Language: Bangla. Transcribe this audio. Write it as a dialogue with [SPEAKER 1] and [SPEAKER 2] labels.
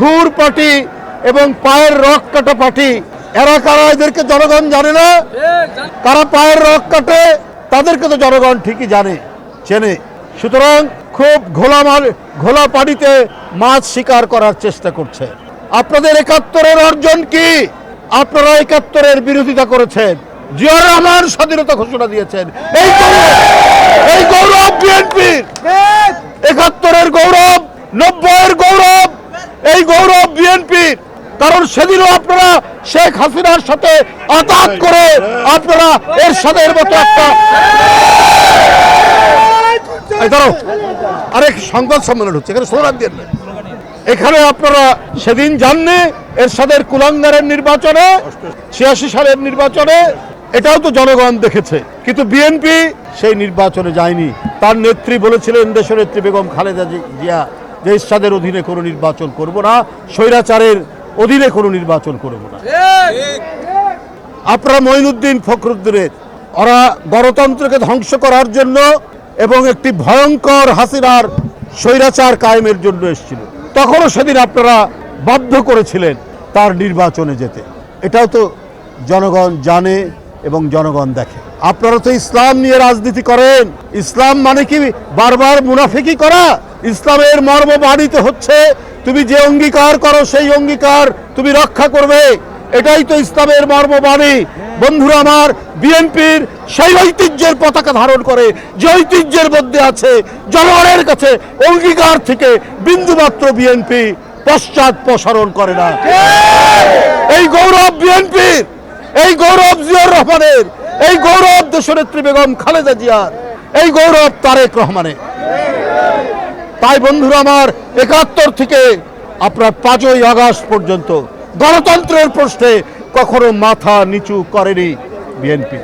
[SPEAKER 1] খুর পার্টি এবং পায়ের রক কাটা পার্টি, এরা কারা এদেরকে জনগণ জানে না? কারা পায়ের রক কাটে তাদেরকে তো জনগণ ঠিকই জানে, চেনে। সুতরাং খুব ঘোলা পানিতে মাছ শিকার করার চেষ্টা করছে। আপনাদের ৭১-এর অর্জন কি? আপনারা ৭১-এর বিরোধিতা করেছেন, জিয়াউর রহমান স্বাধীনতা ঘোষণা দিয়েছেন। এই গৌরব বিএনপির, ৭১-এর গৌরব, ৯০-এর গৌরব, এই গৌরব বিএনপির। কারণ সেদিনও আপনারা শেখ হাসিনার সাথে আঘাত করে আপনারা এর সাথে মতো একটা আরেক সংবাদ সম্মেলন হচ্ছে, এখানে স্লোগান দিয়ে এখানে আপনারা সেদিন জাননি এরশাদের কুলাঙ্গারের নির্বাচনে, ৮৬ সালের নির্বাচনে, এটাও তো জনগণ দেখেছে। কিন্তু বিএনপি সেই নির্বাচনে যায়নি। তার নেত্রী বলেছিলেন, দেশনেত্রী বেগম খালেদা জিয়া, যে এরশাদের অধীনে কোনো নির্বাচন করব না, স্বৈরাচারের অধীনে কোনো নির্বাচন করব না। আপনারা মঈনুদ্দিন ফখরুদ্দিনের, ওরা গণতন্ত্রকে ধ্বংস করার জন্য এবং একটি ভয়ঙ্কর হাসিনার স্বৈরাচার কায়েমের জন্য এসেছিল। তখনও সেদিন আপনারা বাধ্য করেছিলেন তার নির্বাচনে যেতে। এটাও তো জনগণ জানে এবং জনগণ দেখে। আপনারা তো ইসলাম নিয়ে রাজনীতি করেন। ইসলাম মানে কি বারবার মুনাফিকি করা? ইসলামের মর্মবাণীতে হচ্ছে তুমি যে অঙ্গীকার করো সেই অঙ্গীকার তুমি রক্ষা করবে, এটাই তো ইসলামের মর্মবাণী। বন্ধুরা আমার, বিএনপির সেই ঐতিহ্যের পতাকা ধারণ করে, যে ঐতিহ্যের মধ্যে আছে জনগণের কাছে অঙ্গীকার থেকে বিন্দুমাত্র বিএনপি পশ্চাৎপসরণ করে না। এই গৌরব বিএনপির, এই গৌরব জিয়াউর রহমানের, এই গৌরব দেশনেত্রী বেগম খালেদা জিয়ার, এই গৌরব তারেক রহমানের। তাই বন্ধুরা আমার, ৭১ থেকে আপনার ৫ই আগস্ট পর্যন্ত গণতন্ত্রের প্রশ্নে কখনো মাথা নিচু করেনি বিএনপি।